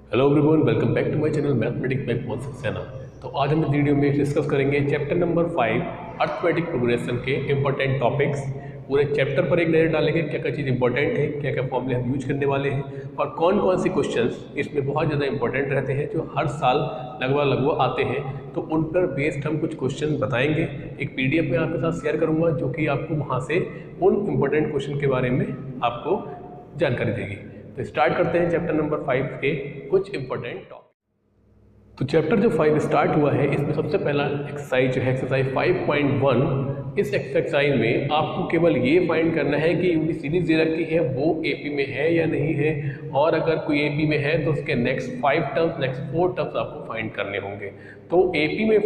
Hello everyone, welcome back to my channel mathematics by Pavan Saxena. तो आज हम इस वीडियो में डिस्कस करेंगे चैप्टर नंबर 5 अर्थमेटिक प्रोग्रेशन के इंपॉर्टेंट टॉपिक्स। पूरे चैप्टर पर एक नज़र डालेंगे, क्या क्या चीज़ इंपॉर्टेंट है, क्या क्या फॉर्मूले हम यूज करने वाले हैं और कौन कौन सी क्वेश्चंस इसमें बहुत ज़्यादा इंपॉर्टेंट रहते हैं जो हर साल लगभग आते हैं। तो उन पर बेस्ड हम कुछ क्वेश्चन बताएंगे। एक PDF में आपके साथ शेयर करूँगा जो कि आपको वहाँ से उन इम्पोर्टेंट क्वेश्चन के बारे में आपको जानकारी देगी। तो स्टार्ट करते हैं चैप्टर नंबर 5 के कुछ इंपॉर्टेंट टॉपिक। तो चैप्टर जो 5 स्टार्ट हुआ है, इसमें सबसे पहला एक्सरसाइज जो है एक्सरसाइज 5.1। इस एक्सरसाइज में आपको केवल ये फाइंड करना है कि जो सीरीज दे रखी है वो AP में है या नहीं है, और अगर कोई AP में है तो उसके नेक्स्ट 5 टर्म्स, नेक्स्ट 4 टर्म्स आपको फाइंड करने होंगे। तो AP में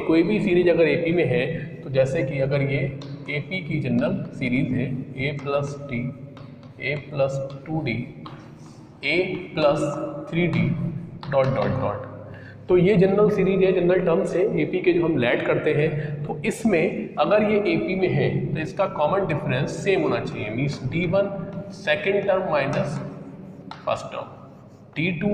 कोई भी सीरीज अगर AP में है, तो जैसे कि अगर ये AP की जनरल सीरीज है a + t a + 2d a + 3d ... तो ये जनरल सीरीज है, जनरल टर्म्स है AP के जो हम लेट करते हैं। तो इसमें अगर ये AP में है तो इसका कॉमन डिफरेंस सेम होना चाहिए, means D1 second term minus first term, D2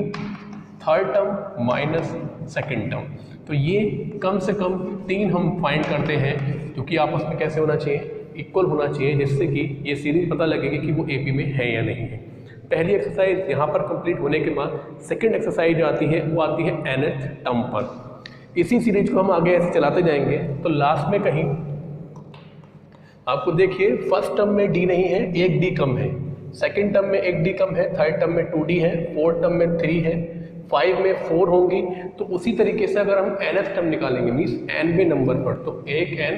third term minus second term. तो ये कम से कम 3 हम फाइंड करते हैं जो कि आपस में कैसे होना चाहिए, इक्वल होना चाहिए, जिससे कि ये सीरीज पता लगेगी कि वो AP में है या नहीं है। पहली एक्सरसाइज यहाँ पर कंप्लीट होने के बाद सेकंड एक्सरसाइज जो आती है वो आती है nth टर्म पर। इसी सीरीज को हम आगे ऐसे चलाते जाएंगे तो लास्ट में कहीं आपको देखिए फर्स्ट टर्म में D नहीं है, एक D कम है, सेकंड टर्म में एक D कम है, थर्ड टर्म में 2D है, फोर्थ टर्म में 3 है, 5 में 4 होंगी। तो उसी तरीके से अगर हम nth टर्म निकालेंगे मीन्स nवें नंबर पर, तो एक n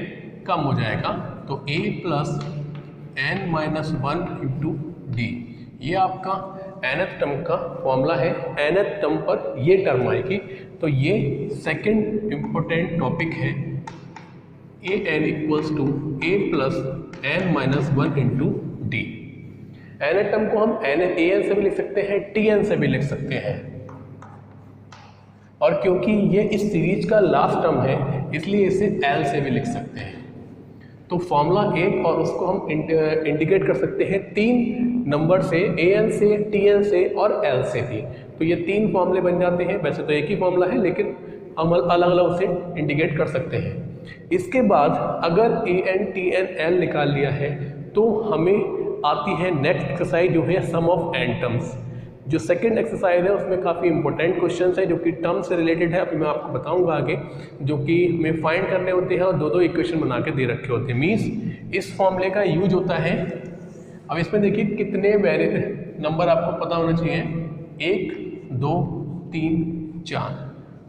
कम हो जाएगा, तो a + n - 1 × d। ये आपका nth टर्म का फॉर्मूला है। nth टर्म पर ये टर्म आएगी। तो ये सेकंड इम्पोर्टेंट टॉपिक है, an = a + n - 1 × d। nth term को हम an से भी लिख सकते हैं, tn से भी लिख सकते हैं, और क्योंकि ये इस सीरीज का लास्ट टर्म है इसलिए इसे l से भी लिख सकते हैं। तो फॉर्मूला एक और उसको हम इंडिकेट कर सकते हैं 3 नंबर से, an से, tn से और l से भी। तो ये 3 फॉर्मूले बन जाते हैं। वैसे तो एक ही फॉर्मूला है लेकिन हम अलग अलग उसे इंडिकेट कर सकते हैं। इसके बाद अगर an, tn, l निकाल लिया है तो हमें आती है नेक्स्ट एक्सरसाइज जो है सम ऑफ n टर्म्स। जो सेकंड एक्सरसाइज है उसमें काफ़ी इंपॉर्टेंट क्वेश्चंस है जो कि टर्म से रिलेटेड है। अभी मैं आपको बताऊंगा आगे, जो कि हमें फाइंड करने होते हैं और 2 इक्वेशन बना के दे रखे होते हैं। मीन्स इस फॉर्मूले का यूज होता है। अब इसमें देखिए कितने नंबर आपको पता होना चाहिए, 1 2 3 4।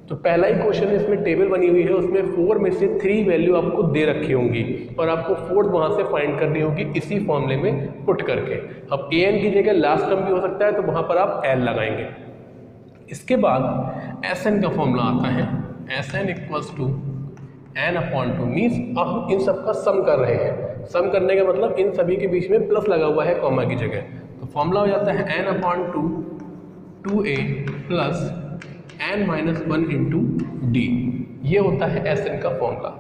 तो पहला ही क्वेश्चन है, इसमें टेबल बनी हुई है, उसमें 4 में से 3 वैल्यू आपको दे रखी होंगी और आपको 4th वहाँ से फाइंड करनी होगी इसी फॉर्मूले में पुट करके। अब an की जगह लास्ट टर्म भी हो सकता है तो वहाँ पर आप l लगाएंगे। इसके बाद Sn का फॉर्मूला आता है, Sn = n/2। मीन्स अब हम इन सब का सम कर रहे हैं। सम करने का मतलब इन सभी के बीच में प्लस लगा हुआ है कॉमा की जगह। तो फॉर्मूला हो जाता है n/2 2a + n - 1 × d। ये होता है Sn का फॉर्मूला।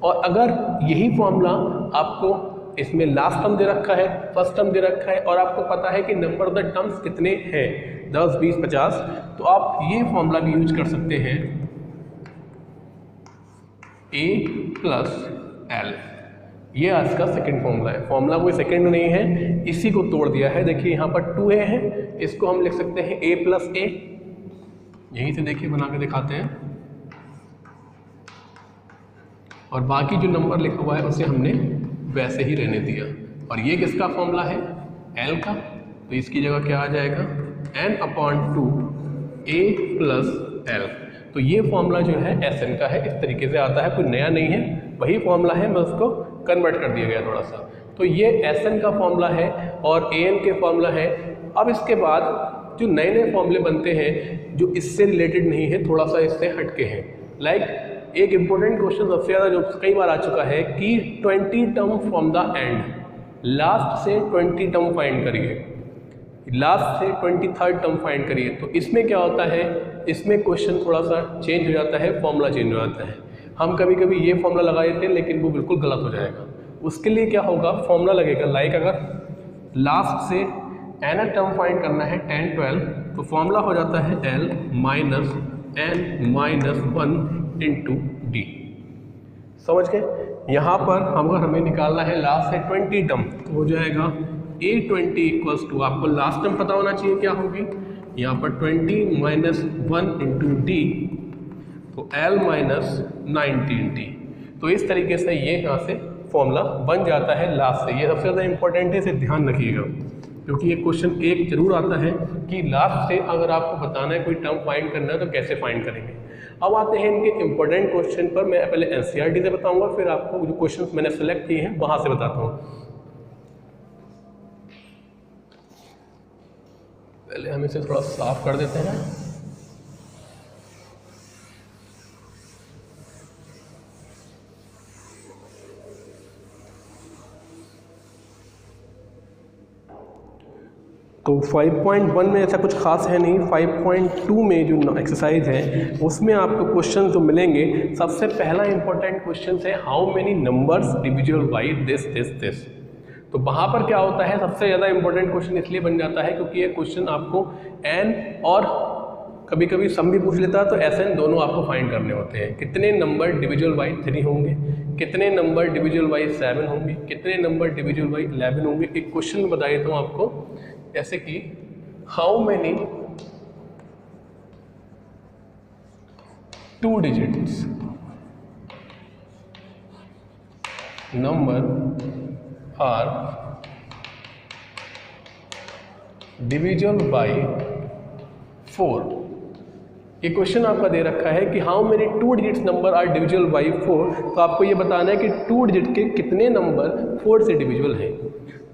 और अगर यही फॉर्मूला आपको इसमें लास्ट टर्म दे रखा है, फर्स्ट टर्म दे रखा है और आपको पता है कि नंबर ऑफ द टर्म्स कितने हैं 10 20 50, तो आप ये फॉर्मूला भी यूज कर सकते हैं, a + l। ये आज का सेकंड फॉर्मूला है। फॉर्मूला कोई सेकंड नहीं है, इसी को तोड़ दिया है। देखिए यहाँ पर 2a है, इसको हम लिख सकते हैं a + a। यहीं से देखिए बना के दिखाते हैं, और बाकी जो नंबर लिखा हुआ है उसे हमने वैसे ही रहने दिया। और ये किसका फॉर्मूला है, l का, तो इसकी जगह क्या आ जाएगा, n/2 a + l। तो ये फॉर्मूला जो है Sn का है, इस तरीके से आता है, कोई नया नहीं है, वही फॉर्मूला है, मैं उसको कन्वर्ट कर दिया गया थोड़ा सा। तो ये Sn का फॉर्मूला है और an के फॉर्मूला है। अब इसके बाद जो नए नए फॉर्मूले बनते हैं जो इससे रिलेटेड नहीं है, थोड़ा सा इससे हटके हैं। लाइक एक इम्पोर्टेंट क्वेश्चन सबसे ज़्यादा जो कई बार आ चुका है कि 20 term from the end, last से 20 टर्म फाइंड करिए, लास्ट से 23rd टर्म फाइंड करिए। तो इसमें क्या होता है, इसमें क्वेश्चन थोड़ा सा चेंज हो जाता है, फॉर्मूला चेंज हो जाता है। हम कभी कभी ये फॉर्मूला लगा देते हैं लेकिन वो बिल्कुल गलत हो जाएगा। उसके लिए क्या होगा, फॉर्मूला लगेगा लाइक अगर लास्ट से एन टर्म फाइंड करना है 10 12, तो फॉर्मूला हो जाता है L minus n minus 1 into D. समझ गए? यहाँ पर अगर हमें निकालना है लास्ट से 20 टर्म, तो हो जाएगा A20 इक्वल्स टू, आपको लास्ट टर्म पता होना चाहिए क्या होगी, यहाँ पर 20 माइनस 1 इंटू डी, तो L माइनस 19D। तो इस तरीके से ये यहाँ से फॉर्मूला बन जाता है लास्ट से। ये सबसे ज़्यादा इंपॉर्टेंट है, इसे ध्यान रखिएगा, क्योंकि ये क्वेश्चन एक जरूर आता है कि लास्ट से अगर आपको बताना है कोई टर्म फाइंड करना है तो कैसे फाइंड करेंगे। अब आते हैं इनके इंपॉर्टेंट क्वेश्चन पर। मैं पहले एनसीईआरटी से बताऊंगा, फिर आपको जो क्वेश्चंस मैंने सेलेक्ट किए हैं वहां से बताता हूँ। पहले हम इसे थोड़ा साफ कर देते हैं। तो 5.1 में ऐसा कुछ खास है नहीं। 5.2 में जो एक्सरसाइज है उसमें आपको क्वेश्चन जो मिलेंगे, सबसे पहला इंपॉर्टेंट क्वेश्चन है how many numbers divisible by this this this. तो वहाँ पर क्या होता है, सबसे ज़्यादा इंपॉर्टेंट क्वेश्चन इसलिए बन जाता है क्योंकि ये क्वेश्चन आपको एन और कभी कभी सम भी पूछ लेता है, तो एस एन दोनों आपको फाइंड करने होते हैं। कितने नंबर डिविजिबल बाई 3 होंगे, कितने नंबर डिविजिबल बाई 7 होंगे, कितने नंबर डिविजिबल बाई 11 होंगे। एक क्वेश्चन में बता देता हूँ आपको, जैसे कि how many 2 digits number are divisible by 4। ये क्वेश्चन आपका दे रखा है कि how many 2 digits number are divisible by 4। तो आपको ये बताना है कि 2 डिजिट के कितने नंबर 4 से डिविजिबल हैं।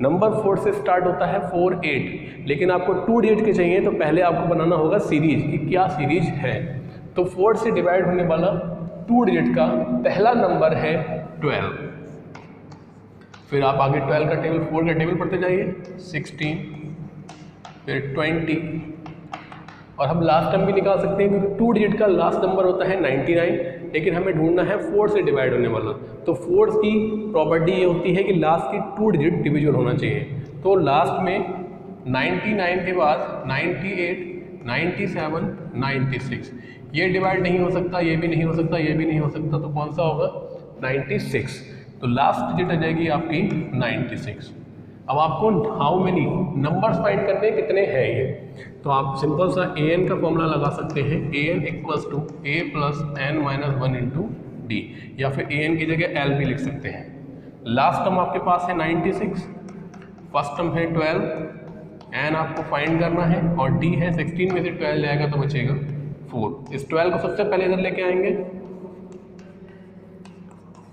नंबर 4 से स्टार्ट होता है 4 8, लेकिन आपको 2 डिजिट के चाहिए तो पहले आपको बनाना होगा सीरीज कि क्या सीरीज है। तो 4 से डिवाइड होने वाला 2 डिजिट का पहला नंबर है 12। फिर आप आगे 12 का टेबल, 4 का टेबल पढ़ते जाइए, 16, फिर 20, और हम लास्ट टर्म भी निकाल सकते हैं क्योंकि 2 डिजिट का लास्ट नंबर होता है 99, लेकिन हमें ढूंढना है 4 से डिवाइड होने वाला। तो 4 की प्रॉपर्टी ये होती है कि लास्ट की 2 डिजिट डिविजिबल होना चाहिए। तो लास्ट में 99 के बाद 98, 97, 96, ये डिवाइड नहीं हो सकता, ये भी नहीं हो सकता, ये भी नहीं हो सकता, तो कौन सा होगा 96। तो लास्ट डिजिट आ जाएगी आपकी 96। अब आपको हाउ मेनी नंबर्स फाइंड करने कितने हैं ये, तो आप सिंपल सा an का फॉर्मूला लगा सकते हैं, an equals to a plus n minus 1 into D, या फिर an की जगह l भी लिख सकते हैं। लास्ट टर्म आपके पास है 96, फर्स्ट टर्म है 12, n आपको फाइंड करना है और d है 16 में से 12 जाएगा तो बचेगा 4। इस 12 को सबसे पहले इधर लेके आएंगे,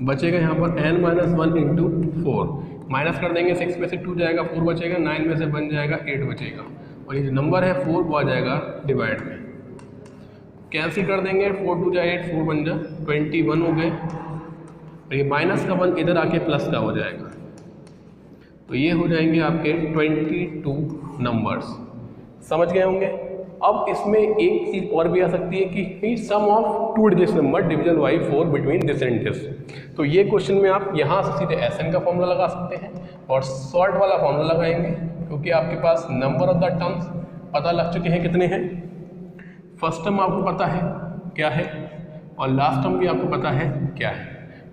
बचेगा यहाँ पर n माइनस 1 इंटू 4, माइनस कर देंगे, 6 में से 2 जाएगा, 4 बचेगा, 9 में से 1 जाएगा, 8 बचेगा, और ये जो नंबर है 4 वो आ जाएगा डिवाइड में। कैंसिल कर देंगे, 4 2 जा 8, 4 1 जा 21 हो गए, और ये माइनस का 1 इधर आके प्लस का हो जाएगा। तो ये हो जाएंगे आपके 22 नंबर्स। समझ गए होंगे। अब इसमें एक चीज़ और भी आ सकती है कि sum of 2 digit number division by 4 between this and this. तो ये क्वेश्चन में आप यहाँ से सीधे SN का फॉर्मूला लगा सकते हैं और सॉर्ट वाला फॉर्मूला लगाएंगे, क्योंकि आपके पास नंबर ऑफ द टर्म्स पता लग चुके हैं कितने हैं। फर्स्ट टर्म आपको पता है क्या है और लास्ट टर्म भी आपको पता है क्या है।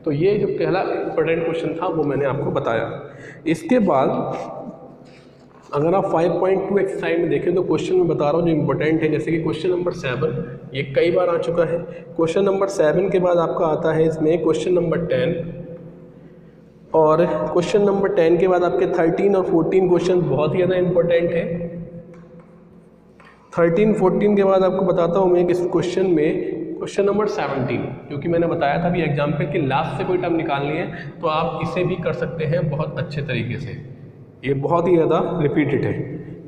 तो ये जो पहला इंपॉर्टेंट क्वेश्चन था वो मैंने आपको बताया। इसके बाद अगर आप 5.2 एक्सरसाइज में देखें तो क्वेश्चन में बता रहा हूँ जो इम्पोर्टेंट है, जैसे कि क्वेश्चन नंबर 7, ये कई बार आ चुका है। क्वेश्चन नंबर 7 के बाद आपका आता है इसमें क्वेश्चन नंबर 10, और क्वेश्चन नंबर 10 के बाद आपके 13 और 14 क्वेश्चन बहुत ही ज़्यादा इम्पोर्टेंट है। 13 14 के बाद आपको बताता हूँ मैं किस क्वेश्चन में क्वेश्चन नंबर 17, क्योंकि मैंने बताया था भी एग्जाम्पल कि लास्ट से कोई टर्म निकालनी है तो आप इसे भी कर सकते हैं बहुत अच्छे तरीके से, ये बहुत ही ज़्यादा रिपीटेड है।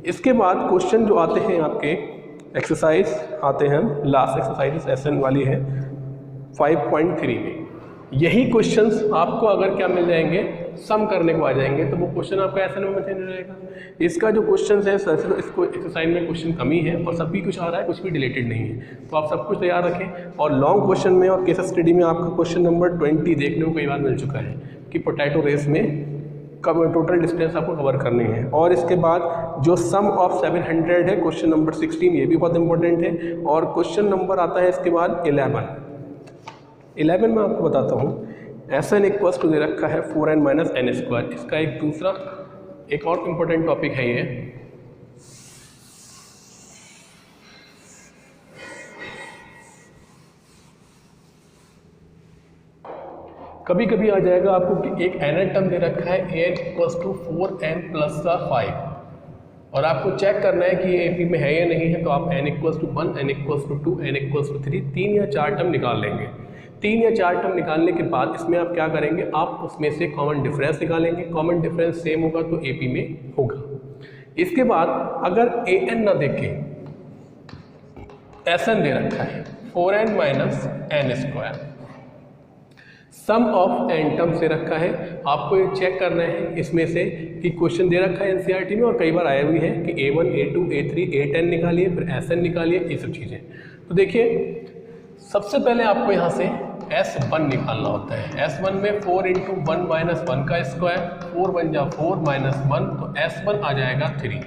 इसके बाद क्वेश्चन जो आते हैं आपके एक्सरसाइज आते हैं, लास्ट एक्सरसाइज SN वाली है 5.3 में। यही क्वेश्चंस आपको अगर क्या मिल जाएंगे, सम करने को आ जाएंगे, तो वो क्वेश्चन आपका SN में चेंज हो जाएगा। इसका जो क्वेश्चन है इसको एक्सरसाइज में क्वेश्चन कमी है और सभी कुछ आ रहा है, कुछ भी डिलीटेड नहीं है, तो आप सब कुछ तैयार रखें। और लॉन्ग क्वेश्चन में और केस स्टडी में आपका क्वेश्चन नंबर 20 देखने को कई बार मिल चुका है कि पोटैटो रेस में टोटल डिस्टेंस आपको कवर करनी है। और इसके बाद जो सम ऑफ 700 है क्वेश्चन नंबर 16, ये भी बहुत इंपॉर्टेंट है। और क्वेश्चन नंबर आता है इसके बाद 11 में आपको बताता हूँ Sn इक्वल्स टू दे रखा है 4n माइनस एन स्क्वायर। इसका एक और इम्पोर्टेंट टॉपिक है ये। कभी कभी आ जाएगा आपको कि एक एन टर्म दे रखा है an equals to 4n plus का 5 और आपको चेक करना है कि ये एपी में है या नहीं है। तो आप n equals to 1, n equals to 2, n equals to 3, 3 या 4 टर्म निकाल लेंगे। 3 या 4 टर्म निकालने के बाद इसमें आप क्या करेंगे, आप उसमें से कॉमन डिफरेंस निकालेंगे। कॉमन डिफरेंस सेम होगा तो एपी में होगा। इसके बाद अगर an ना देखें, Sn दे रखा है 4n minus N square, sum of N term से रखा है। आपको ये चेक करना है इसमें से कि क्वेश्चन दे रखा है एनसीईआरटी में और कई बार आया हुई है कि A1, A2, A3, A10 निकालिए, फिर Sn निकालिए, ये सब चीज़ें। तो देखिए सबसे पहले आपको यहाँ से S1 निकालना होता है। S1 में 4 इंटू 1 माइनस 1 का स्क्वायर, 4 बन जा 4 माइनस 1, तो S1 आ जाएगा 3।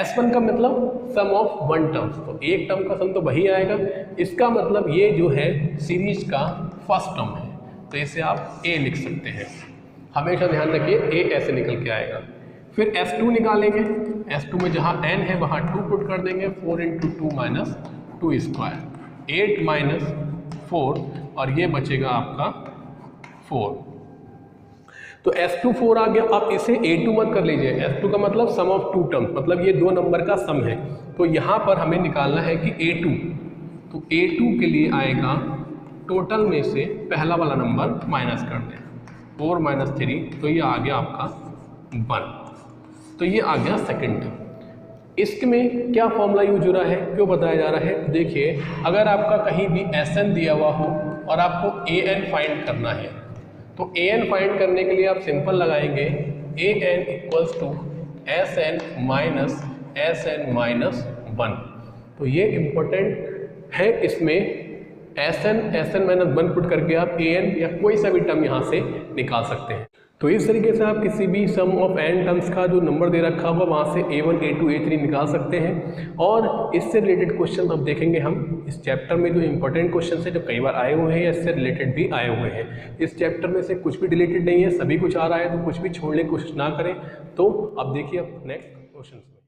S1 का मतलब सम ऑफ 1 टर्म्स, तो एक टर्म का सम तो वही आएगा। इसका मतलब ये जो है सीरीज का फर्स्ट टर्म है, तो इसे आप A लिख सकते हैं। हमेशा ध्यान रखिए A ऐसे निकल के आएगा। फिर S2 निकालेंगे, S2 में जहाँ n है वहाँ 2 पुट कर देंगे, 4 इंटू 2 माइनस 2 स्क्वायर, 8 माइनस 4 और ये बचेगा आपका 4। तो S2 4 आ गया। आप इसे A2 मत कर लीजिए, S2 का मतलब सम ऑफ 2 टर्म्स, मतलब ये 2 नंबर का सम है। तो यहाँ पर हमें निकालना है कि A2, तो A2 के लिए आएगा टोटल में से पहला वाला नंबर माइनस कर दें, 4 माइनस 3, तो ये आ गया आपका 1। तो ये आ गया सेकेंड टर्म। इसमें क्या फॉर्मूला यूज हो रहा है, क्यों बताया जा रहा है? देखिए अगर आपका कहीं भी Sn दिया हुआ हो और आपको An फाइंड करना है, तो An फाइंड करने के लिए आप सिंपल लगाएंगे An equals to Sn minus 1। तो ये इम्पोर्टेंट है। इसमें Sn माइनस 1 पुट करके आप An या कोई सा भी टर्म यहाँ से निकाल सकते हैं। तो इस तरीके से आप किसी भी सम ऑफ n टर्म्स का जो नंबर दे रखा होगा वहाँ से A1, A2, A3 निकाल सकते हैं। और इससे रिलेटेड क्वेश्चन अब देखेंगे हम इस चैप्टर में, जो इंपॉर्टेंट क्वेश्चन है जो कई बार आए हुए हैं या इससे रिलेटेड भी आए हुए हैं। इस चैप्टर में से कुछ भी डिलीटेड नहीं है, सभी कुछ आ रहा है, तो कुछ भी छोड़ने की कोशिश ना करें। तो अब देखिए अब नेक्स्ट क्वेश्चन में।